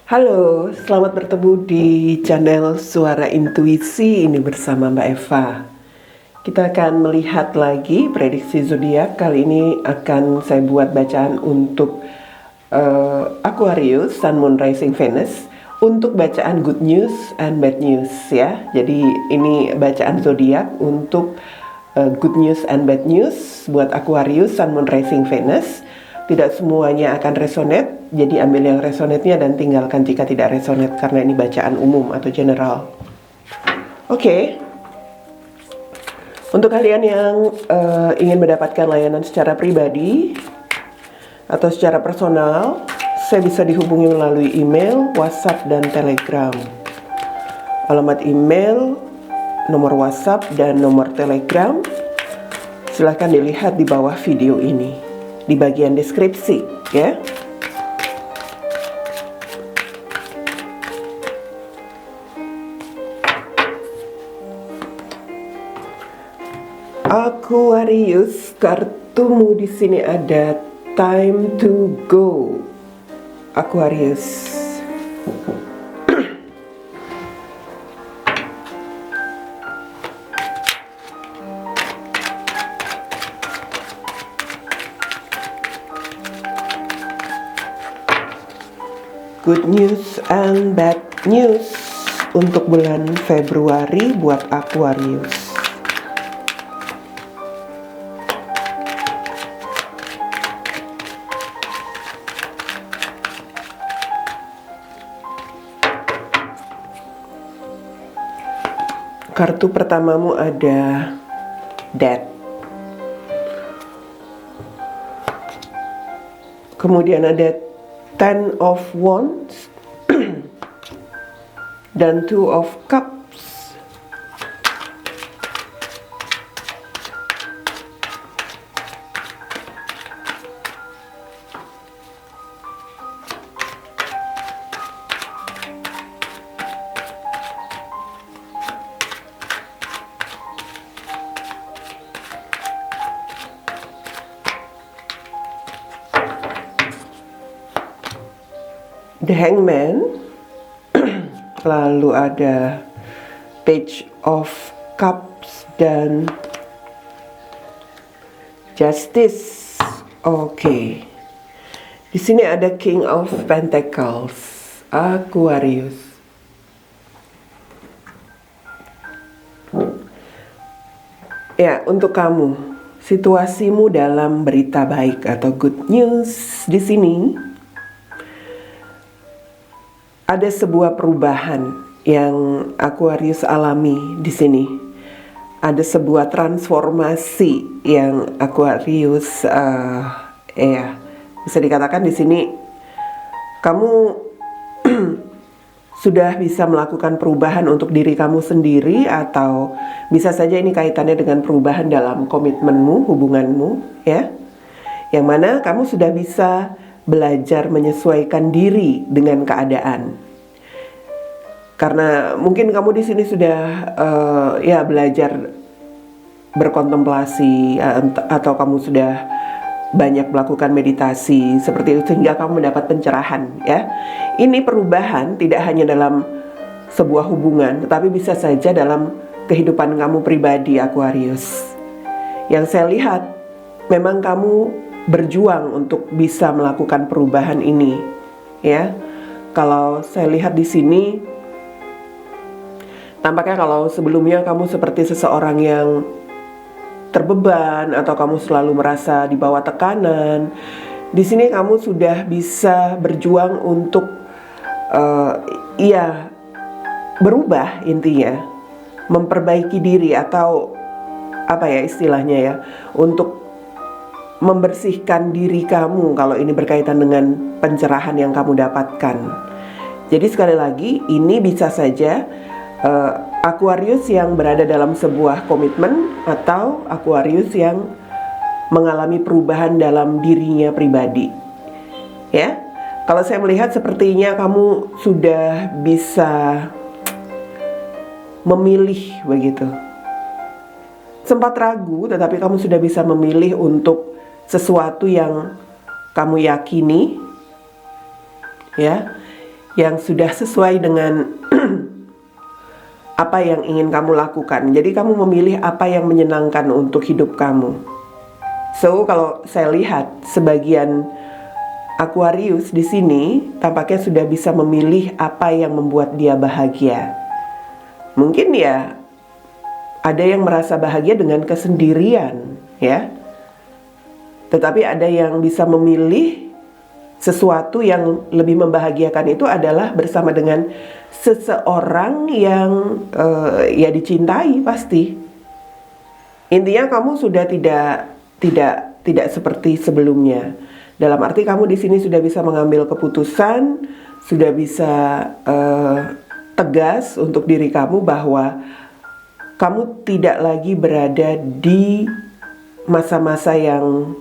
Halo, selamat bertemu di channel Suara Intuisi ini bersama Mbak Eva. Kita akan melihat lagi prediksi zodiak. Kali ini akan saya buat bacaan untuk Aquarius, Sun, Moon, Rising, Venus. Untuk bacaan good news and bad news ya. Jadi ini bacaan zodiak untuk good news and bad news buat Aquarius, Sun, Moon, Rising, Venus. Tidak semuanya akan resonate, jadi ambil yang resonate-nya dan tinggalkan jika tidak resonate, karena ini bacaan umum atau general. Oke. Untuk kalian yang ingin mendapatkan layanan secara pribadi atau secara personal, saya bisa dihubungi melalui email, WhatsApp, dan Telegram. Alamat email, nomor WhatsApp, dan nomor Telegram silahkan dilihat di bawah video ini di bagian deskripsi ya. Aquarius, kartumu di sini ada time to go. Aquarius. Good news and bad news untuk bulan Februari buat Aquarius. Kartu pertamamu ada Death. Kemudian ada Ten of Wands dan Two of Cups. The Hangman, lalu ada Page of Cups dan Justice. Oke. Di sini ada King of Pentacles, Aquarius. Ya, untuk kamu, situasimu dalam berita baik atau good news di sini. Ada sebuah perubahan yang Aquarius alami di sini. Ada sebuah transformasi yang Aquarius, bisa dikatakan di sini kamu sudah bisa melakukan perubahan untuk diri kamu sendiri, atau bisa saja ini kaitannya dengan perubahan dalam komitmenmu, hubunganmu, ya. Yang mana kamu sudah bisa belajar menyesuaikan diri dengan keadaan. Karena mungkin kamu di sini sudah belajar berkontemplasi, atau kamu sudah banyak melakukan meditasi seperti itu sehingga kamu mendapat pencerahan ya. Ini perubahan tidak hanya dalam sebuah hubungan, tetapi bisa saja dalam kehidupan kamu pribadi, Aquarius. Yang saya lihat memang kamu berjuang untuk bisa melakukan perubahan ini, ya. Kalau saya lihat di sini, tampaknya kalau sebelumnya kamu seperti seseorang yang terbeban atau kamu selalu merasa di bawah tekanan, di sini kamu sudah bisa berjuang untuk, berubah intinya, memperbaiki diri atau apa ya istilahnya ya, untuk membersihkan diri kamu kalau ini berkaitan dengan pencerahan yang kamu dapatkan. Jadi sekali lagi, ini bisa saja Aquarius yang berada dalam sebuah komitmen atau Aquarius yang mengalami perubahan dalam dirinya pribadi. Ya, kalau saya melihat sepertinya kamu sudah bisa memilih begitu. Sempat ragu, tetapi kamu sudah bisa memilih untuk sesuatu yang kamu yakini, ya, yang sudah sesuai dengan apa yang ingin kamu lakukan. Jadi kamu memilih apa yang menyenangkan untuk hidup kamu. So, kalau saya lihat sebagian Aquarius di sini tampaknya sudah bisa memilih apa yang membuat dia bahagia. Mungkin ya ada yang merasa bahagia dengan kesendirian, ya. Tetapi ada yang bisa memilih sesuatu yang lebih membahagiakan itu adalah bersama dengan seseorang yang ya dicintai pasti. Intinya kamu sudah tidak seperti sebelumnya. Dalam arti kamu di sini sudah bisa mengambil keputusan, sudah bisa tegas untuk diri kamu bahwa kamu tidak lagi berada di masa-masa yang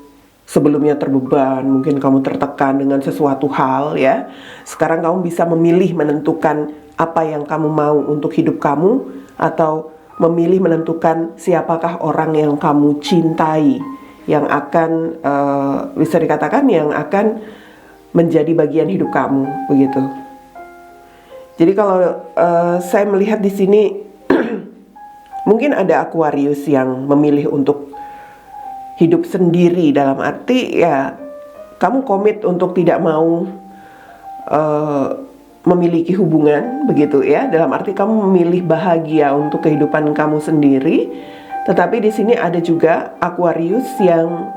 sebelumnya terbeban, mungkin kamu tertekan dengan sesuatu hal, ya. Sekarang kamu bisa memilih menentukan apa yang kamu mau untuk hidup kamu, atau memilih menentukan siapakah orang yang kamu cintai, yang akan bisa dikatakan yang akan menjadi bagian hidup kamu, begitu. Jadi kalau saya melihat di sini mungkin ada Aquarius yang memilih untuk hidup sendiri, dalam arti ya kamu komit untuk tidak mau memiliki hubungan, begitu ya. Dalam arti kamu memilih bahagia untuk kehidupan kamu sendiri. Tetapi di sini ada juga Aquarius yang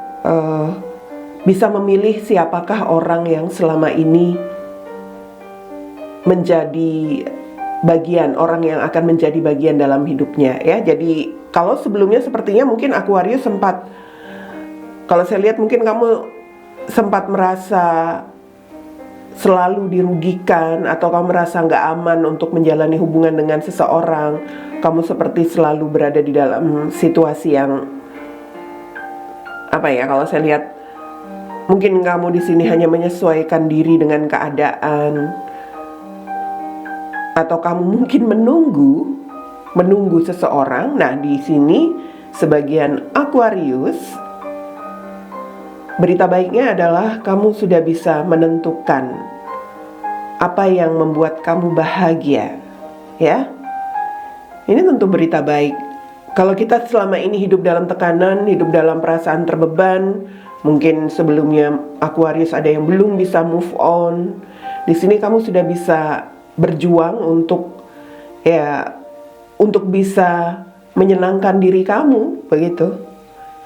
bisa memilih siapakah orang yang selama ini menjadi bagian, orang yang akan menjadi bagian dalam hidupnya, ya. Jadi kalau sebelumnya sepertinya mungkin Aquarius sempat, kalau saya lihat mungkin kamu sempat merasa selalu dirugikan, atau kamu merasa nggak aman untuk menjalani hubungan dengan seseorang. Kamu seperti selalu berada di dalam situasi yang apa ya? Kalau saya lihat mungkin kamu di sini hanya menyesuaikan diri dengan keadaan, atau kamu mungkin menunggu seseorang. Nah, di sini sebagian Aquarius, berita baiknya adalah kamu sudah bisa menentukan apa yang membuat kamu bahagia, ya. Ini tentu berita baik. Kalau kita selama ini hidup dalam tekanan, hidup dalam perasaan terbeban, mungkin sebelumnya Aquarius ada yang belum bisa move on. Di sini kamu sudah bisa berjuang untuk bisa menyenangkan diri kamu, begitu.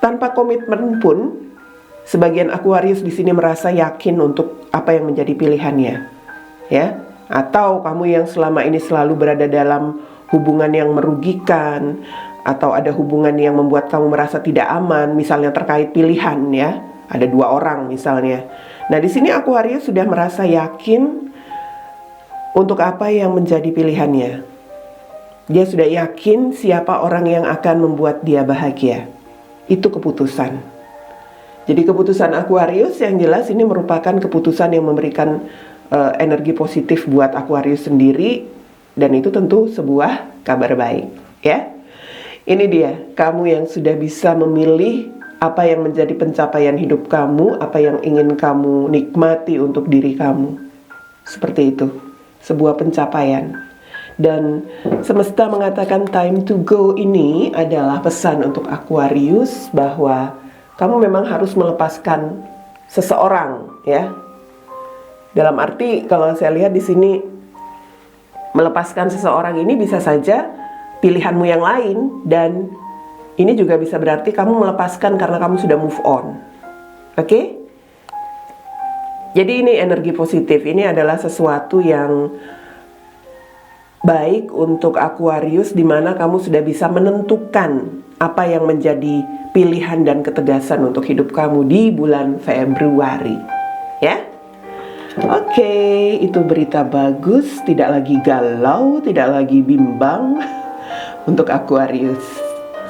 Tanpa komitmen pun, sebagian Aquarius di sini merasa yakin untuk apa yang menjadi pilihannya, ya. Atau kamu yang selama ini selalu berada dalam hubungan yang merugikan, atau ada hubungan yang membuat kamu merasa tidak aman, misalnya terkait pilihan, ya. Ada dua orang misalnya. Nah, di sini Aquarius sudah merasa yakin untuk apa yang menjadi pilihannya. Dia sudah yakin siapa orang yang akan membuat dia bahagia. Itu keputusan. Jadi keputusan Aquarius yang jelas ini merupakan keputusan yang memberikan energi positif buat Aquarius sendiri, dan itu tentu sebuah kabar baik, ya. Ini dia, kamu yang sudah bisa memilih apa yang menjadi pencapaian hidup kamu, apa yang ingin kamu nikmati untuk diri kamu. Seperti itu, sebuah pencapaian. Dan semesta mengatakan time to go ini adalah pesan untuk Aquarius bahwa kamu memang harus melepaskan seseorang, ya. Dalam arti kalau saya lihat di sini, melepaskan seseorang ini bisa saja pilihanmu yang lain, dan ini juga bisa berarti kamu melepaskan karena kamu sudah move on. Oke? Jadi ini energi positif, ini adalah sesuatu yang baik untuk Aquarius, di mana kamu sudah bisa menentukan apa yang menjadi pilihan dan ketegasan untuk hidup kamu di bulan Februari, ya. Oke, itu berita bagus, tidak lagi galau, tidak lagi bimbang untuk Aquarius.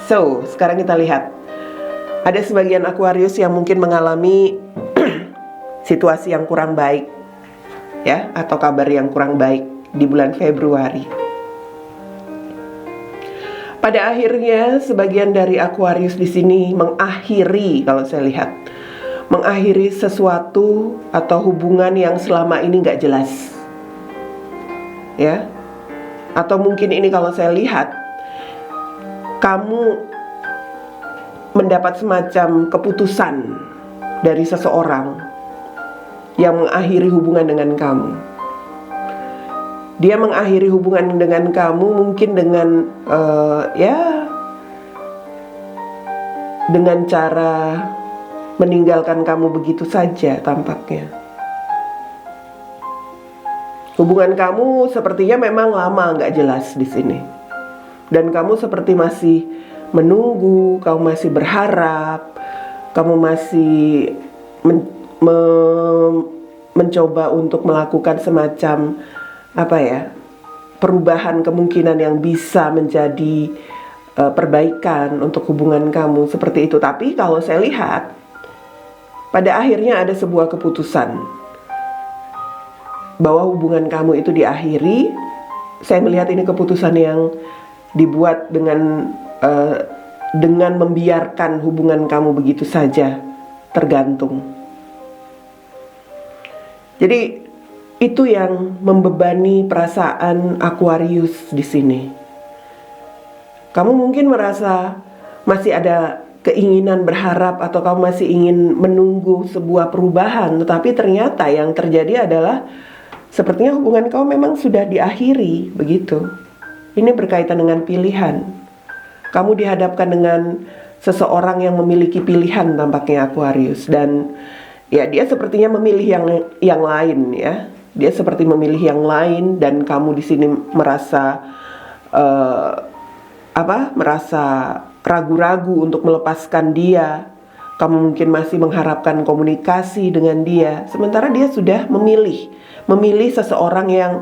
So, sekarang kita lihat. Ada sebagian Aquarius yang mungkin mengalami situasi yang kurang baik, ya, atau kabar yang kurang baik di bulan Februari. Pada akhirnya, sebagian dari Aquarius di sini mengakhiri, kalau saya lihat, mengakhiri sesuatu atau hubungan yang selama ini nggak jelas. ya. Atau mungkin ini kalau saya lihat kamu mendapat semacam keputusan dari seseorang yang mengakhiri hubungan dengan kamu. Dia mengakhiri hubungan dengan kamu mungkin dengan dengan cara meninggalkan kamu begitu saja tampaknya. Hubungan kamu sepertinya memang lama nggak jelas di sini. Dan kamu seperti masih menunggu, kamu masih berharap, kamu masih mencoba untuk melakukan semacam perubahan kemungkinan yang bisa menjadi perbaikan untuk hubungan kamu seperti itu. Tapi kalau saya lihat, pada akhirnya ada sebuah keputusan bahwa hubungan kamu itu diakhiri. Saya melihat ini keputusan yang dibuat dengan membiarkan hubungan kamu begitu saja tergantung. Jadi itu yang membebani perasaan Aquarius di sini. Kamu mungkin merasa masih ada keinginan berharap atau kamu masih ingin menunggu sebuah perubahan, tetapi ternyata yang terjadi adalah sepertinya hubungan kamu memang sudah diakhiri, begitu. Ini berkaitan dengan pilihan. Kamu dihadapkan dengan seseorang yang memiliki pilihan tampaknya Aquarius, dan ya dia sepertinya memilih yang lain ya. Dia seperti memilih yang lain dan kamu di sini merasa merasa ragu-ragu untuk melepaskan dia. Kamu mungkin masih mengharapkan komunikasi dengan dia, sementara dia sudah memilih seseorang yang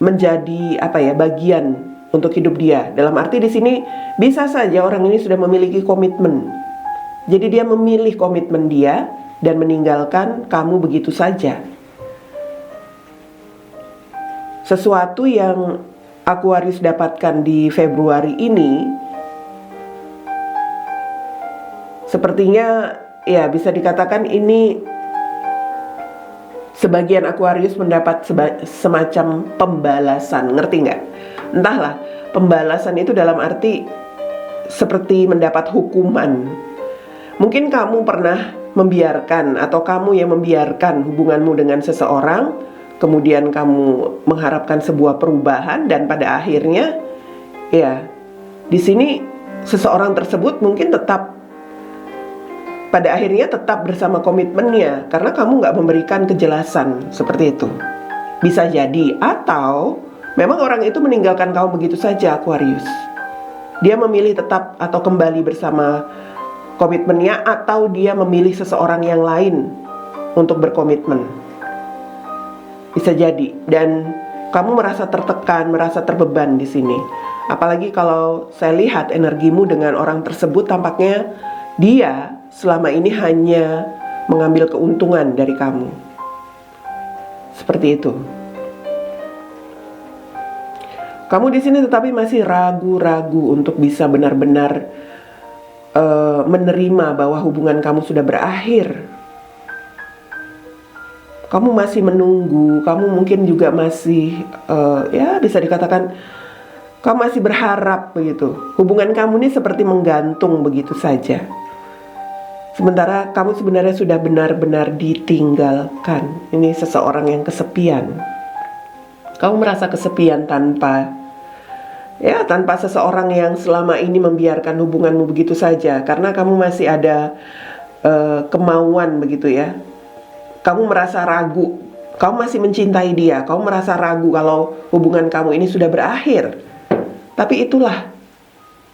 menjadi bagian untuk hidup dia. Dalam arti di sini bisa saja orang ini sudah memiliki komitmen. Jadi dia memilih komitmen dia dan meninggalkan kamu begitu saja. Sesuatu yang Aquarius dapatkan di Februari ini sepertinya ya bisa dikatakan ini sebagian Aquarius mendapat semacam pembalasan, ngerti nggak? Entahlah, pembalasan itu dalam arti seperti mendapat hukuman. Mungkin kamu pernah membiarkan atau kamu yang membiarkan hubunganmu dengan seseorang, kemudian kamu mengharapkan sebuah perubahan dan pada akhirnya ya di sini seseorang tersebut mungkin pada akhirnya tetap bersama komitmennya karena kamu nggak memberikan kejelasan seperti itu. Bisa jadi, atau memang orang itu meninggalkan kamu begitu saja Aquarius. Dia memilih tetap atau kembali bersama komitmennya, atau dia memilih seseorang yang lain untuk berkomitmen. Bisa jadi, dan kamu merasa tertekan, merasa terbeban di sini. Apalagi kalau saya lihat energimu dengan orang tersebut, tampaknya dia selama ini hanya mengambil keuntungan dari kamu. Seperti itu. Kamu di sini tetapi masih ragu-ragu untuk bisa benar-benar menerima bahwa hubungan kamu sudah berakhir. Kamu masih menunggu, kamu mungkin juga masih bisa dikatakan kamu masih berharap begitu. Hubungan kamu ini seperti menggantung begitu saja. Sementara kamu sebenarnya sudah benar-benar ditinggalkan. Ini seseorang yang kesepian. Kamu merasa kesepian tanpa seseorang yang selama ini membiarkan hubunganmu begitu saja. Karena kamu masih ada kemauan begitu ya. Kamu merasa ragu. Kamu masih mencintai dia. Kamu merasa ragu kalau hubungan kamu ini sudah berakhir. Tapi itulah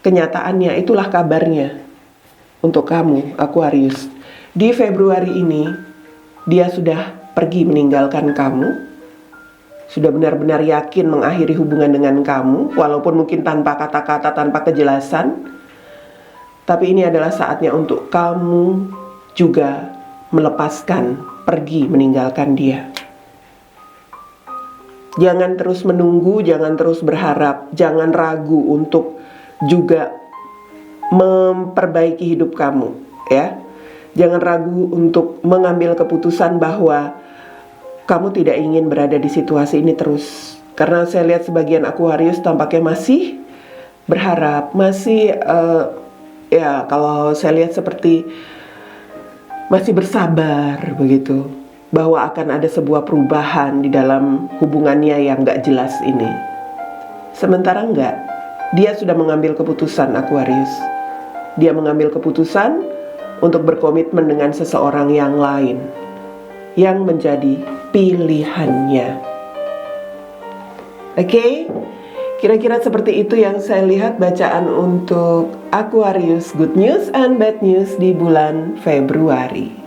kenyataannya, itulah kabarnya. Untuk kamu Aquarius, di Februari ini dia sudah pergi meninggalkan kamu, sudah benar-benar yakin mengakhiri hubungan dengan kamu, walaupun mungkin tanpa kata-kata, tanpa kejelasan. Tapi ini adalah saatnya untuk kamu juga melepaskan, pergi meninggalkan dia. Jangan terus menunggu, jangan terus berharap, jangan ragu untuk juga memperbaiki hidup kamu ya. Jangan ragu untuk mengambil keputusan bahwa kamu tidak ingin berada di situasi ini terus. Karena saya lihat sebagian Aquarius tampaknya masih berharap, masih ya kalau saya lihat seperti masih bersabar begitu, bahwa akan ada sebuah perubahan di dalam hubungannya yang gak jelas ini. Sementara enggak, dia sudah mengambil keputusan Aquarius. Dia mengambil keputusan untuk berkomitmen dengan seseorang yang lain, yang menjadi pilihannya. Oke? Kira-kira seperti itu yang saya lihat bacaan untuk Aquarius, good news and bad news di bulan Februari.